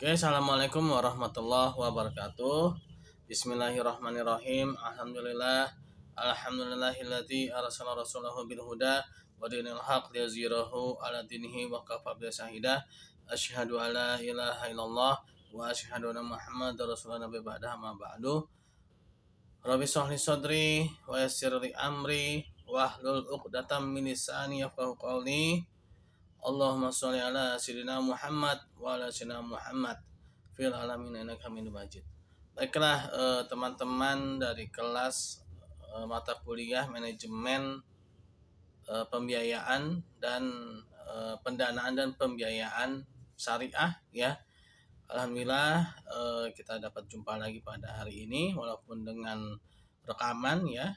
Oke, assalamualaikum warahmatullahi wabarakatuh. Bismillahirrahmanirrahim. Alhamdulillahilladzi arsala rasulahu bil huda wa dinil haq liyuzhirahu ala dinihi wa kafa billahi syahida. Asyhadu alla ilaha illallah wa asyhadu anna Muhammadar rasulullah nabi ba'da ma ba'du. Rabbi shrah li sadri wa yassir li amri wahlul 'uqdatam min lisani yafqahu qawli. Allahumma sholli ala sayyidina Muhammad wa ala sayyidina Muhammad fil alamin innaka Hamidum Majid. Baiklah teman-teman dari kelas mata kuliah manajemen pembiayaan dan pendanaan dan pembiayaan syariah ya. Alhamdulillah kita dapat jumpa lagi pada hari ini walaupun dengan rekaman ya.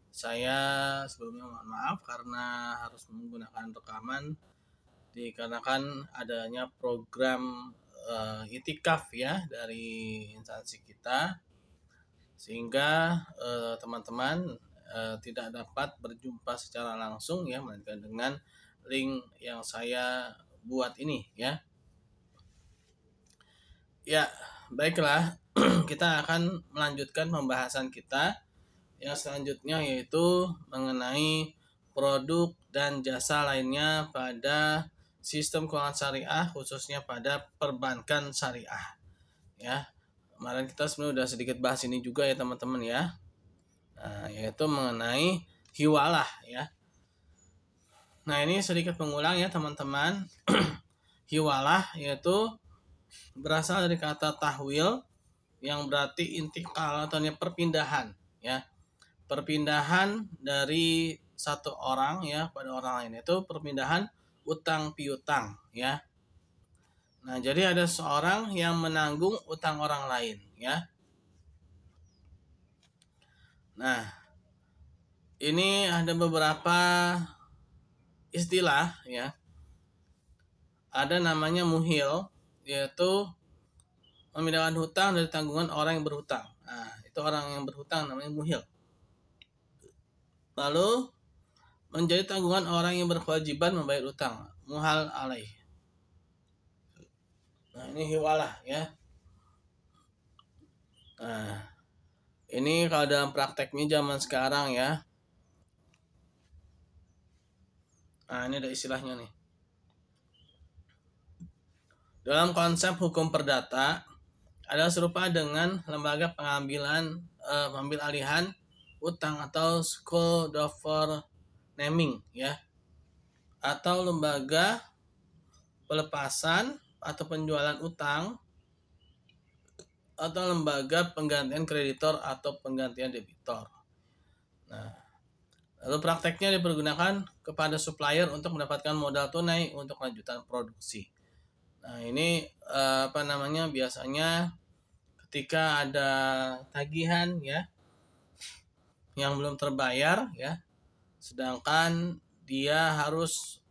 Saya sebelumnya mohon maaf karena harus menggunakan rekaman dikarenakan adanya program itikaf ya dari instansi kita, sehingga teman-teman tidak dapat berjumpa secara langsung ya, melainkan dengan link yang saya buat ini ya. Ya, baiklah kita akan melanjutkan pembahasan kita yang selanjutnya, yaitu mengenai produk dan jasa lainnya pada sistem keuangan syariah, khususnya pada perbankan syariah ya. Kemarin kita sebenarnya udah sedikit bahas ini juga ya teman-teman ya, yaitu mengenai hiwalah ya. Nah ini sedikit mengulang ya teman-teman. Hiwalah yaitu berasal dari kata tahwil yang berarti intikal atau perpindahan ya. Perpindahan dari satu orang ya pada orang lain, itu perpindahan utang piutang ya. Nah, jadi ada seorang yang menanggung utang orang lain ya. Nah, ini ada beberapa istilah ya. Ada namanya muhil, yaitu memindahkan hutang dari tanggungan orang yang berhutang. Nah, itu orang yang berhutang namanya muhil. Lalu menjadi tanggungan orang yang berkewajiban membayar utang, muhal alaih. Nah ini hiwalah ya. Nah ini kalau dalam prakteknya zaman sekarang ya. Nah ini ada istilahnya nih. Dalam konsep hukum perdata adalah serupa dengan lembaga pengambil alihan utang atau schuldverneming ya, atau lembaga pelepasan atau penjualan utang, atau lembaga penggantian kreditor atau penggantian debitor. Nah, lalu prakteknya dipergunakan kepada supplier untuk mendapatkan modal tunai untuk lanjutan produksi. Nah, ini biasanya ketika ada tagihan ya yang belum terbayar ya, sedangkan dia harus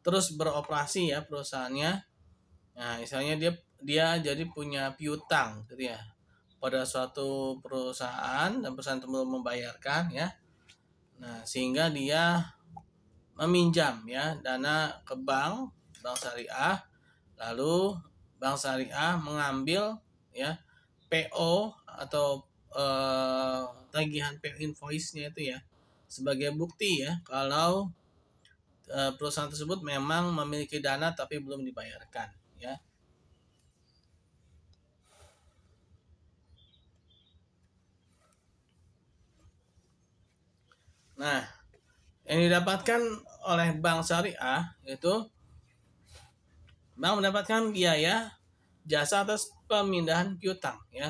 terus beroperasi ya perusahaannya. Nah, misalnya dia jadi punya piutang gitu ya pada suatu perusahaan dan perusahaan itu belum membayarkan ya. Nah, sehingga dia meminjam ya dana ke bank syariah, lalu bank syariah mengambil ya PO atau tagihan PO invoice-nya itu ya sebagai bukti ya kalau perusahaan tersebut memang memiliki dana tapi belum dibayarkan ya. Nah, yang didapatkan oleh bank syariah itu bank mendapatkan biaya jasa atas pemindahan piutang ya.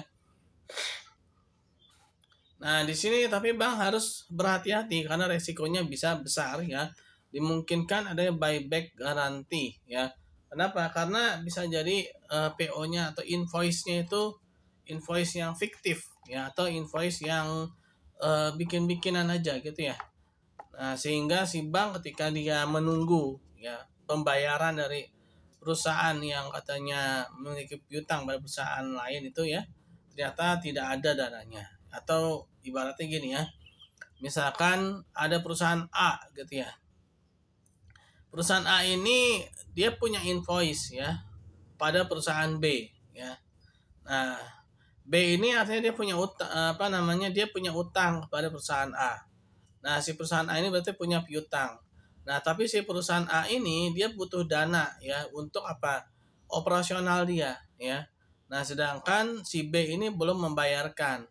Nah, di sini tapi bank harus berhati-hati karena resikonya bisa besar ya. Dimungkinkan adanya buyback garanti ya. Kenapa? Karena bisa jadi PO-nya atau invoice-nya itu invoice yang fiktif ya, atau invoice yang bikin-bikinan aja gitu ya. Nah, sehingga si bank ketika dia menunggu ya pembayaran dari perusahaan yang katanya memiliki piutang pada perusahaan lain itu ya, ternyata tidak ada dananya. Atau ibaratnya gini ya, misalkan ada perusahaan A gitu ya. Perusahaan A ini dia punya invoice ya pada perusahaan B Nah, B ini artinya dia punya utang, dia punya utang kepada perusahaan A. Nah, si perusahaan A ini berarti punya piutang. Nah, tapi si perusahaan A ini dia butuh dana ya untuk apa? Operasional dia ya. Nah, sedangkan si B ini belum membayarkan.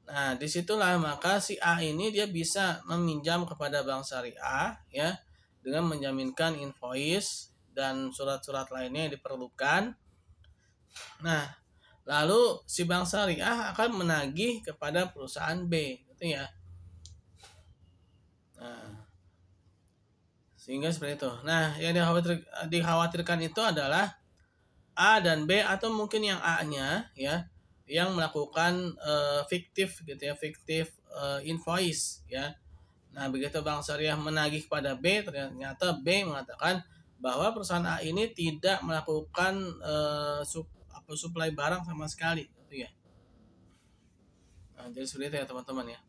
Nah, disitulah maka si A ini dia bisa meminjam kepada bank syariah ya dengan menjaminkan invoice dan surat-surat lainnya yang diperlukan. Nah, lalu si bank syariah akan menagih kepada perusahaan B, gitu ya. Nah, sehingga seperti itu. Nah, yang dikhawatirkan itu adalah A dan B atau mungkin yang A-nya ya yang melakukan fiktif gitu ya, fiktif invoice ya. Nah, begitu bank syariah menagih kepada B, ternyata B mengatakan bahwa perusahaan A ini tidak melakukan supply barang sama sekali gitu ya. Nah, jadi seperti itu ya teman-teman ya.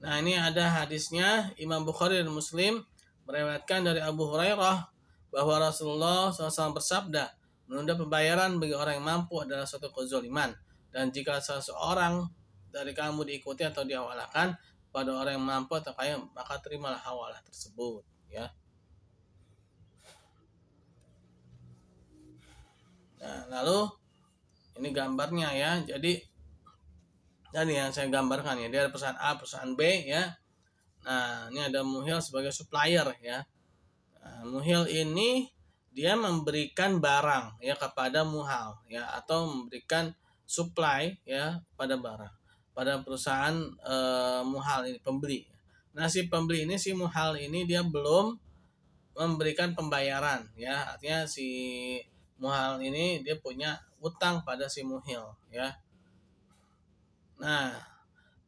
Nah, ini ada hadisnya Imam Bukhari dan Muslim meriwayatkan dari Abu Hurairah bahwa Rasulullah SAW bersabda, menunda pembayaran bagi orang yang mampu adalah suatu kezaliman, dan jika seseorang dari kamu diikuti atau diawalakan pada orang yang mampu atau kaya, maka terimalah hawalah tersebut ya. Nah, lalu ini gambarnya ya. Jadi yang saya gambarkan ya, dia ada perusahaan A, perusahaan B ya. Nah, ini ada Muhil sebagai supplier ya. Nah, Muhil ini dia memberikan barang ya kepada Muhal ya, atau memberikan supply ya pada barang pada perusahaan Muhal ini, pembeli. Nah, si pembeli ini, si Muhal ini dia belum memberikan pembayaran ya, artinya si Muhal ini dia punya utang pada si Muhil ya. Nah,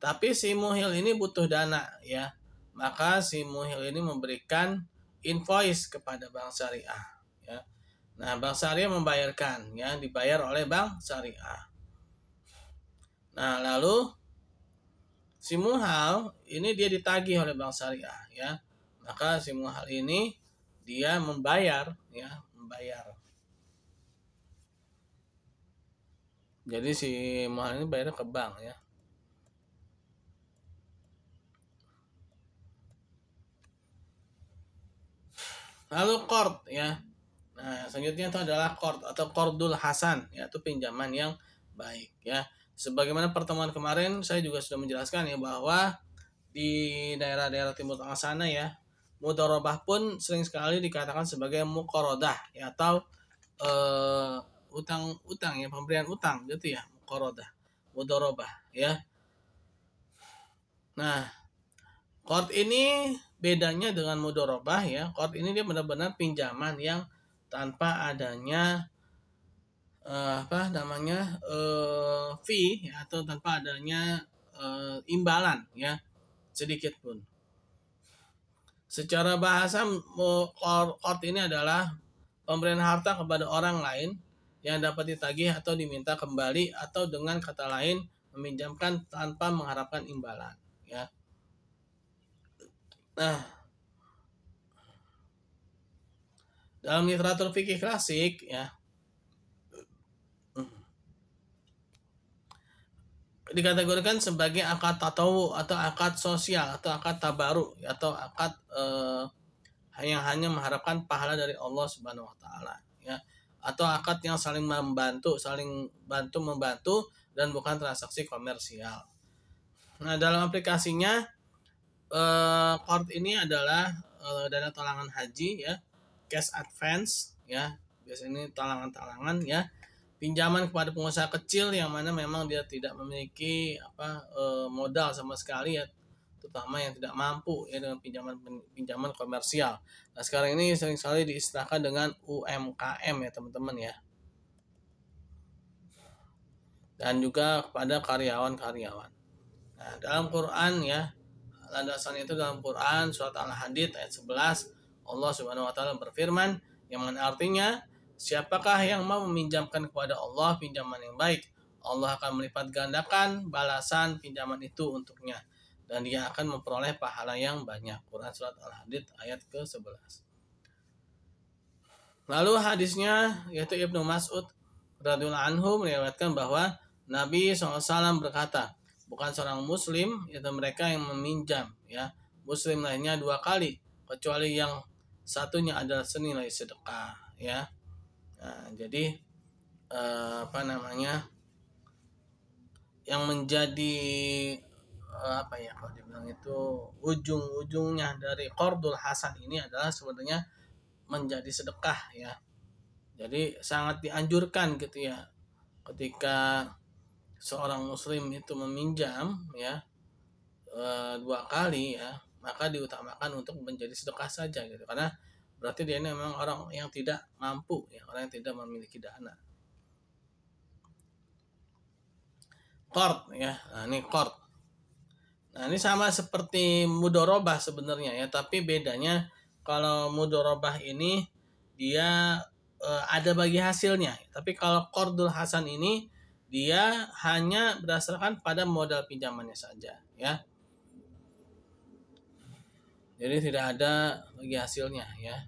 tapi si Muhil ini butuh dana ya, maka si Muhil ini memberikan invoice kepada bank syariah ya. Nah, bank syariah membayarkan ya, dibayar oleh bank syariah. Nah, lalu si Muhal ini dia ditagih oleh bank syariah ya. Maka si Muhal ini dia membayar ya, membayar. Jadi si Muhal ini bayarnya ke bank ya. Lalu qard ya. Nah, selanjutnya itu adalah qard atau qardul hasan, yaitu pinjaman yang baik ya. Sebagaimana pertemuan kemarin saya juga sudah menjelaskan ya bahwa di daerah-daerah Timur Tengah sana ya, mudharabah pun sering sekali dikatakan sebagai muqaradah ya, atau utang-utang ya, pemberian utang gitu ya, muqaradah, mudharabah ya. Nah, qard ini bedanya dengan mudharabah ya. Qard ini dia benar-benar pinjaman yang tanpa adanya fee ya, atau tanpa adanya imbalan ya sedikit pun. Secara bahasa qard ini adalah pemberian harta kepada orang lain yang dapat ditagih atau diminta kembali, atau dengan kata lain meminjamkan tanpa mengharapkan imbalan ya. Nah, dalam literatur fikih klasik ya, dikategorikan sebagai akad tatawu atau akad sosial atau akad tabaru atau akad yang hanya mengharapkan pahala dari Allah Subhanahu wa taala ya, atau akad yang saling membantu, saling bantu membantu, dan bukan transaksi komersial. Nah, dalam aplikasinya qard ini adalah dana talangan haji ya, cash advance ya, biasanya ini talangan-talangan ya, pinjaman kepada pengusaha kecil yang mana memang dia tidak memiliki modal sama sekali ya, terutama yang tidak mampu ya dengan pinjaman komersial. Nah, sekarang ini sering sekali diistilahkan dengan UMKM ya teman-teman ya, dan juga kepada karyawan-karyawan. Nah, dalam Quran ya, landasan itu dalam Quran surat Al-Hadid ayat 11, Allah Subhanahu wa taala berfirman yang mana artinya, siapakah yang mau meminjamkan kepada Allah pinjaman yang baik, Allah akan melipat gandakan balasan pinjaman itu untuknya, dan dia akan memperoleh pahala yang banyak. Quran surat Al-Hadid ayat ke-11. Lalu hadisnya yaitu Ibnu Mas'ud radhiyallahu anhu meriwayatkan bahwa Nabi SAW berkata, bukan seorang muslim yaitu mereka yang meminjam ya muslim lainnya 2 kali kecuali yang satunya adalah senilai sedekah ya. Nah, jadi yang menjadi kalau dibilang itu ujung-ujungnya dari qardul hasan ini adalah sebenarnya menjadi sedekah ya. Jadi sangat dianjurkan gitu ya ketika seorang muslim itu meminjam ya 2 kali ya, maka diutamakan untuk menjadi sedekah saja gitu, karena berarti dia ini memang orang yang tidak mampu ya, orang yang tidak memiliki dana. Qard ya, nah ini qard. Nah ini sama seperti mudorobah sebenarnya ya, tapi bedanya kalau mudorobah ini dia ada bagi hasilnya, tapi kalau qardul hasan ini dia hanya berdasarkan pada modal pinjamannya saja ya. Jadi tidak ada bagi hasilnya ya.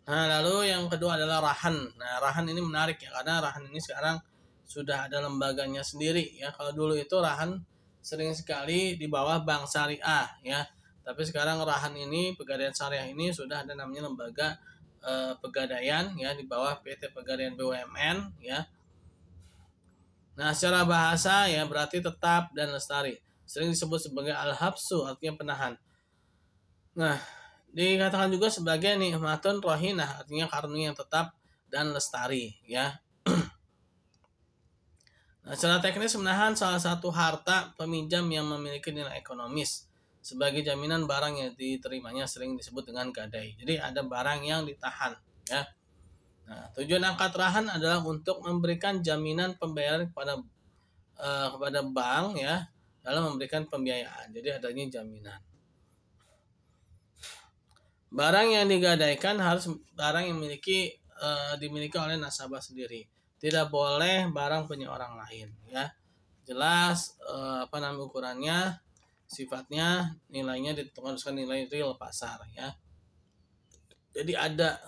Nah lalu yang kedua adalah rahan. Nah rahan ini menarik ya, karena rahan ini sekarang sudah ada lembaganya sendiri ya. Kalau dulu itu rahan sering sekali di bawah bank syariah ya, tapi sekarang rahan ini, pegadaian syariah ini sudah ada namanya lembaga pegadaian ya di bawah PT Pegadaian BUMN ya. Nah secara bahasa ya berarti tetap dan lestari, sering disebut sebagai al-habsu, artinya penahan. Nah dikatakan juga sebagai nikmatun rohinah, artinya karunia yang tetap dan lestari ya. Nah, secara teknis menahan salah satu harta peminjam yang memiliki nilai ekonomis sebagai jaminan barang yang diterimanya sering disebut dengan gadai. Jadi ada barang yang ditahan ya. Nah, tujuan akad rahan adalah untuk memberikan jaminan pembayaran kepada bank ya dalam memberikan pembiayaan. Jadi adanya jaminan. Barang yang digadaikan harus barang yang dimiliki oleh nasabah sendiri. Tidak boleh barang punya orang lain ya. Jelas ukurannya, sifatnya, nilainya ditentukan nilai real pasar ya. Jadi ada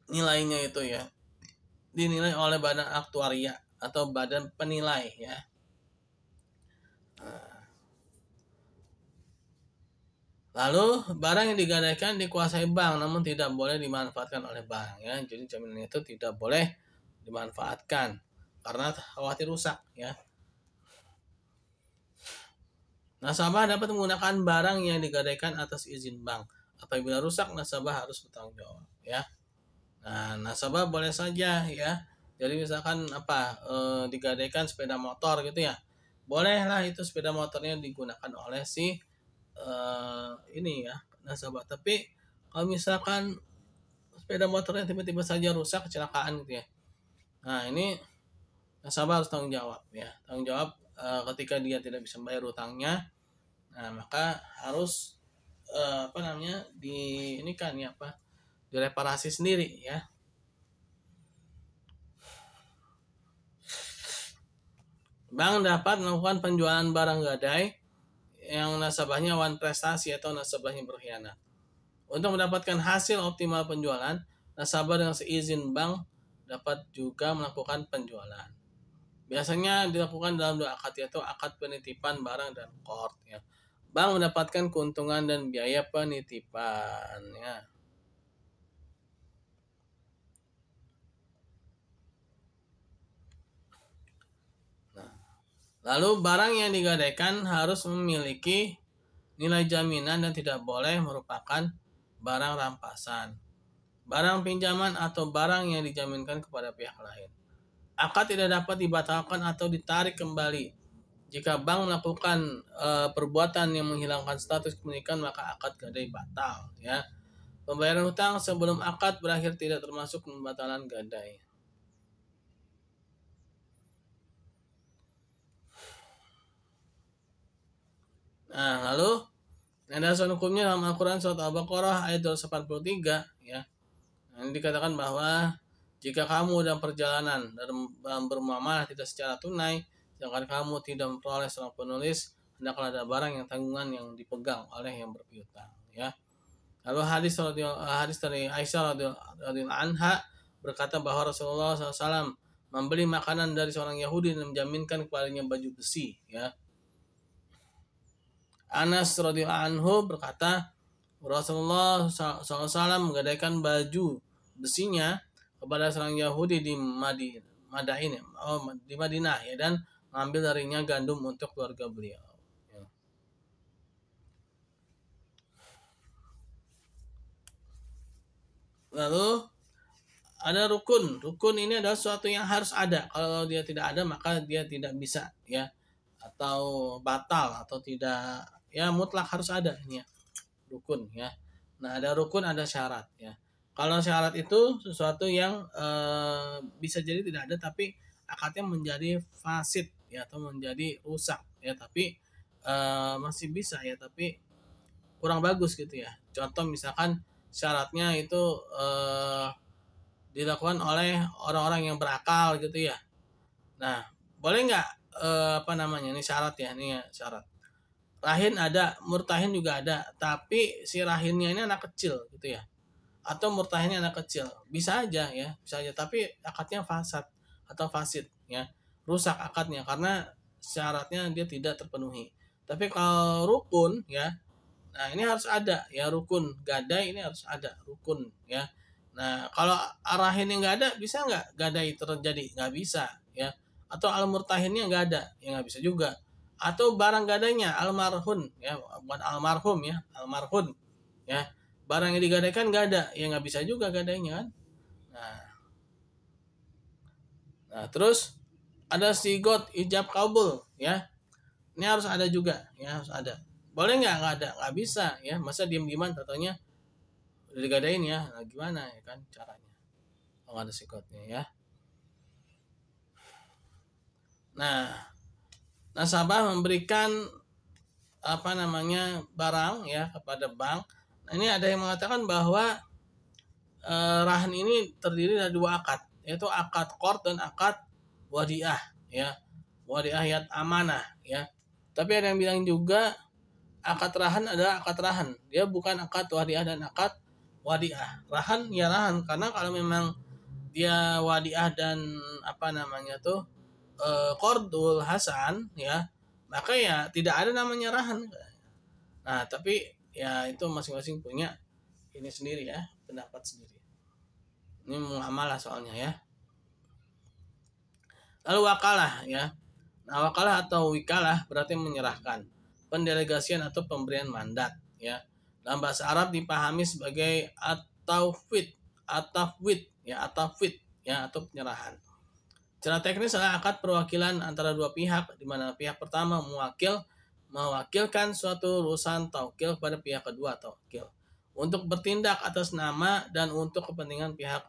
nilainya itu ya, dinilai oleh badan aktuaria atau badan penilai ya. Lalu barang yang digadaikan dikuasai bank namun tidak boleh dimanfaatkan oleh bank ya. Jadi jaminan itu tidak boleh dimanfaatkan karena khawatir rusak ya. Nasabah dapat menggunakan barang yang digadaikan atas izin bank. Apabila rusak, nasabah harus bertanggung jawab ya. Nah, nasabah boleh saja ya. Jadi misalkan digadaikan sepeda motor gitu ya. Bolehlah itu sepeda motornya digunakan oleh si nasabah. Tapi kalau misalkan sepeda motornya tiba-tiba saja rusak, kecelakaan gitu ya. Nah, ini nasabah harus tanggung jawab ya. Tanggung jawab ketika dia tidak bisa bayar utangnya. Nah, maka harus direparasi sendiri ya. Bank dapat melakukan penjualan barang gadai yang nasabahnya wan prestasi atau nasabahnya berkhianat. Untuk mendapatkan hasil optimal penjualan, nasabah dengan seizin bank dapat juga melakukan penjualan. Biasanya dilakukan dalam 2 akad, yaitu akad penitipan barang dan qard ya. Bank mendapatkan keuntungan dan biaya penitipan ya. Lalu barang yang digadaikan harus memiliki nilai jaminan dan tidak boleh merupakan barang rampasan, barang pinjaman atau barang yang dijaminkan kepada pihak lain. Akad tidak dapat dibatalkan atau ditarik kembali. Jika bank melakukan perbuatan yang menghilangkan status kepemilikan, maka akad gadai batal ya. Pembayaran hutang sebelum akad berakhir tidak termasuk pembatalan gadai. Nah, lalu dasar hukumnya dalam Al-Quran surat Al-Baqarah ayat 283 ya. Nah, ini dikatakan bahwa jika kamu dalam perjalanan dalam bermuamalah tidak secara tunai, sedangkan kamu tidak memperoleh seorang penulis, hendaklah ada barang yang tanggungan yang dipegang oleh yang berpiutang ya. Lalu hadis dari Aisyah radhiyallahu anha berkata bahwa Rasulullah SAW membeli makanan dari seorang Yahudi dan menjaminkan kepadanya baju besi. Ya. Anas radhiyallahu anhu berkata Rasulullah SAW menggadaikan baju besinya kepada seorang Yahudi di di Madinah ya, dan mengambil darinya gandum untuk keluarga beliau. Ya. Lalu ada rukun. Rukun ini adalah sesuatu yang harus ada. Kalau dia tidak ada maka dia tidak bisa ya, atau batal atau tidak, ya mutlak harus ada ini ya. Rukun ya. Nah, ada rukun, ada syarat ya. Kalau syarat itu sesuatu yang bisa jadi tidak ada tapi akadnya menjadi fasid ya, atau menjadi rusak ya, tapi masih bisa ya, tapi kurang bagus gitu ya. Contoh misalkan syaratnya itu dilakukan oleh orang-orang yang berakal gitu ya. Nah, boleh nggak ini syarat ya, ini ya syarat. Rahin ada, murtahin juga ada, tapi si rahinnya ini anak kecil gitu ya. Atau murtahinnya anak kecil. Bisa aja ya, bisa aja, tapi akadnya fasad atau fasid ya. Rusak akadnya karena syaratnya dia tidak terpenuhi. Tapi kalau rukun ya, nah ini harus ada ya, rukun. Gadai ini harus ada, rukun ya. Nah, kalau arahinnya nggak ada, bisa nggak gadai terjadi? Nggak bisa ya. Atau al-murtahinnya nggak ada, ya nggak bisa juga. Atau barang gadainya almarhum ya, bukan almarhum ya, almarhum ya. Barang yang digadaikan nggak ada, ya nggak bisa juga gadainya kan. Nah, terus ada sigot ijab kabul ya. Ini harus ada juga ya, harus ada. Boleh nggak ada? Nggak bisa ya. Masa diem-dieman katanya udah digadain ya, nah, gimana ya kan caranya kalau ada sikotnya ya. Nah, nasabah memberikan barang ya kepada bank. Nah, ini ada yang mengatakan bahwa rahan ini terdiri dari dua akad, yaitu akad qard dan akad wadiah ya. Wadiah yat amanah ya. Tapi ada yang bilang juga akad rahan adalah akad rahan. Dia bukan akad wadiah dan akad wadiah. Rahan ya rahan, karena kalau memang dia wadiah dan qardul hasan ya, maka ya tidak ada namanya rahan. Nah, tapi ya itu masing-masing punya ini sendiri ya, pendapat sendiri. Ini muamalah soalnya ya. Lalu wakalah ya. Nah, wakalah atau wikalah berarti menyerahkan, pendelegasian atau pemberian mandat ya. Dalam bahasa Arab dipahami sebagai at-tawfid ya, atau penyerahan. Secara teknis adalah akad perwakilan antara dua pihak, di mana pihak pertama mewakilkan suatu urusan taukil kepada pihak kedua taukil untuk bertindak atas nama dan untuk kepentingan pihak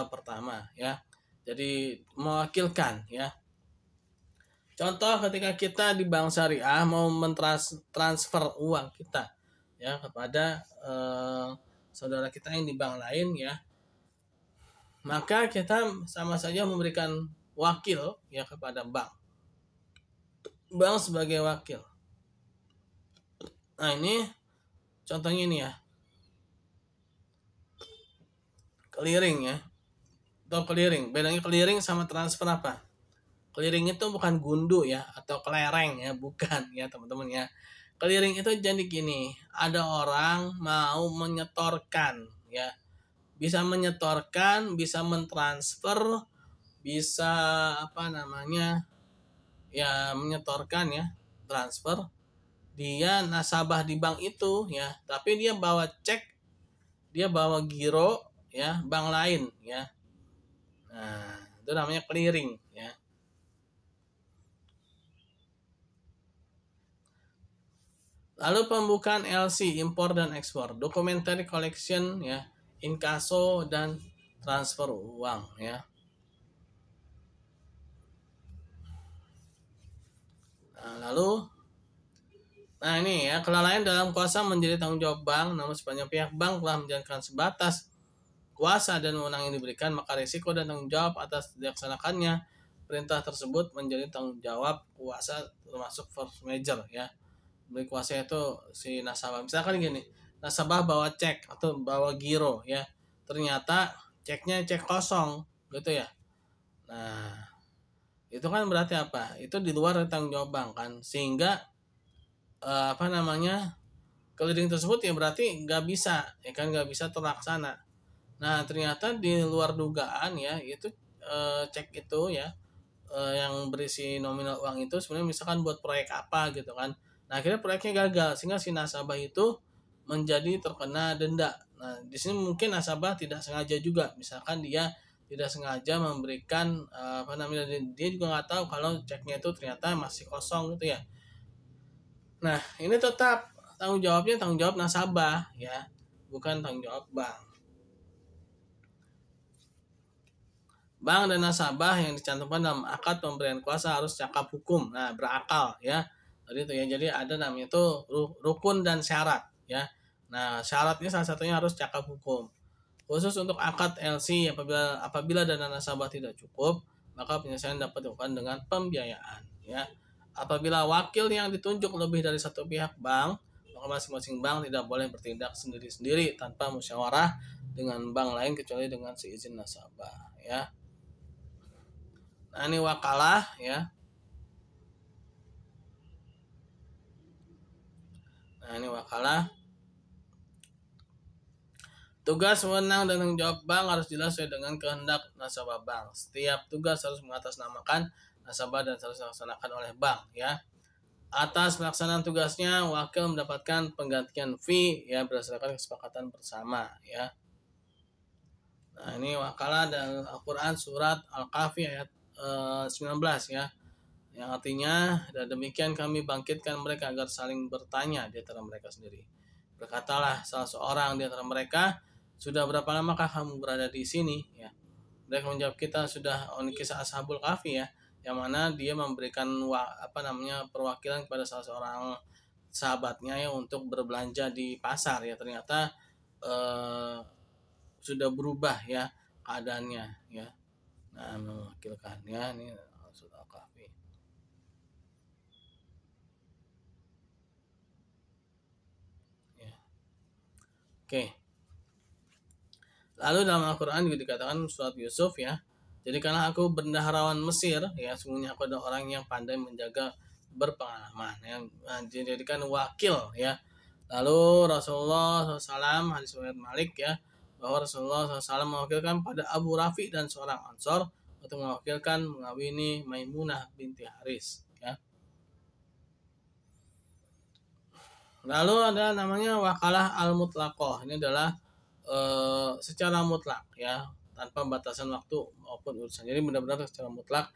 pertama ya. Jadi mewakilkan ya. Contoh ketika kita di bank syariah mau mentransfer uang kita ya kepada saudara kita yang di bank lain ya, maka kita sama saja memberikan wakil ya kepada bank sebagai wakil. Nah, ini contohnya ini ya, clearing ya, atau clearing. Bedanya clearing sama transfer apa? Clearing itu bukan gundu ya, atau kelereng ya, bukan ya teman-teman ya. Clearing itu jadi gini, ada orang mau menyetorkan ya, bisa menyetorkan, bisa mentransfer, bisa ya menyetorkan ya, transfer. Dia nasabah di bank itu ya, tapi dia bawa cek, dia bawa giro ya, bank lain ya. Nah, itu namanya clearing ya. Lalu pembukaan LC, impor dan ekspor, documentary collection ya, inkaso dan transfer uang ya. Nah ini ya, kelalaian dalam kuasa menjadi tanggung jawab bank, namun sepanjang pihak bank telah menjalankan sebatas kuasa dan wewenang yang diberikan, maka risiko dan tanggung jawab atas dilaksanakannya perintah tersebut menjadi tanggung jawab kuasa, termasuk force major ya. Beri kuasa itu si nasabah. Misalkan gini, nasabah bawa cek atau bawa giro ya, ternyata ceknya cek kosong gitu ya. Nah, itu kan berarti apa? Itu di luar tanggung jawab bank kan, sehingga clearing tersebut ya berarti nggak bisa ya kan, nggak bisa terlaksana. Nah, ternyata di luar dugaan ya, itu cek itu ya, yang berisi nominal uang itu sebenarnya misalkan buat proyek apa gitu kan. Nah, akhirnya proyeknya gagal sehingga si nasabah itu menjadi terkena denda. Nah, di sini mungkin nasabah tidak sengaja juga, misalkan dia tidak sengaja memberikan dia juga nggak tahu kalau ceknya itu ternyata masih kosong gitu ya. Nah, ini tetap tanggung jawabnya tanggung jawab nasabah ya, bukan tanggung jawab bank. Bank dan nasabah yang dicantumkan dalam akad pemberian kuasa harus cakap hukum. Nah, berakal ya. Tadi itu ya. Jadi ada namanya itu rukun dan syarat ya. Nah, syaratnya salah satunya harus cakap hukum. Khusus untuk akad LC, apabila dana nasabah tidak cukup, maka penyelesaian dapat dilakukan dengan pembiayaan ya. Apabila wakil yang ditunjuk lebih dari satu pihak bank, maka masing-masing bank tidak boleh bertindak sendiri-sendiri tanpa musyawarah dengan bank lain kecuali dengan seizin nasabah ya. Nah, ini wakalah ya. Nah, ini wakalah. Tugas, wewenang, dan tanggung jawab bank harus jelas sesuai dengan kehendak nasabah bank. Setiap tugas harus mengatasnamakan nasabah dan harus dilaksanakan oleh bank ya. Atas pelaksanaan tugasnya, wakil mendapatkan penggantian fee ya berdasarkan kesepakatan bersama ya. Nah, ini wakalah dan Al-Quran surat Al-Kahfi ayat 19 ya. Yang artinya, dan demikian kami bangkitkan mereka agar saling bertanya di antara mereka sendiri. Berkatalah salah seorang di antara mereka, sudah berapa lamakah kamu berada di sini? Ya. Mereka menjawab, kita sudah kisah Ashabul Kahfi ya, yang mana dia memberikan perwakilan kepada salah seorang sahabatnya ya untuk berbelanja di pasar ya. Ternyata sudah berubah ya keadaannya ya. Nah, mewakilkan ya, ini surat Al-Kahfi. Oke. Lalu dalam Al-Quran juga dikatakan surat Yusuf ya. Jadi karena aku bendaharawan Mesir ya, sungguhnya aku adalah orang yang pandai menjaga berpengalaman yang dijadikan wakil ya. Lalu Rasulullah SAW hadis riwayat Malik ya, bahwa Rasulullah SAW mewakilkan pada Abu Rafi dan seorang Ansor untuk mewakilkan mengawini Maimunah binti Haris ya. Lalu ada namanya wakalah al-mutlaqah. Ini adalah secara mutlak ya, tanpa batasan waktu maupun urusan. Jadi benar-benar secara mutlak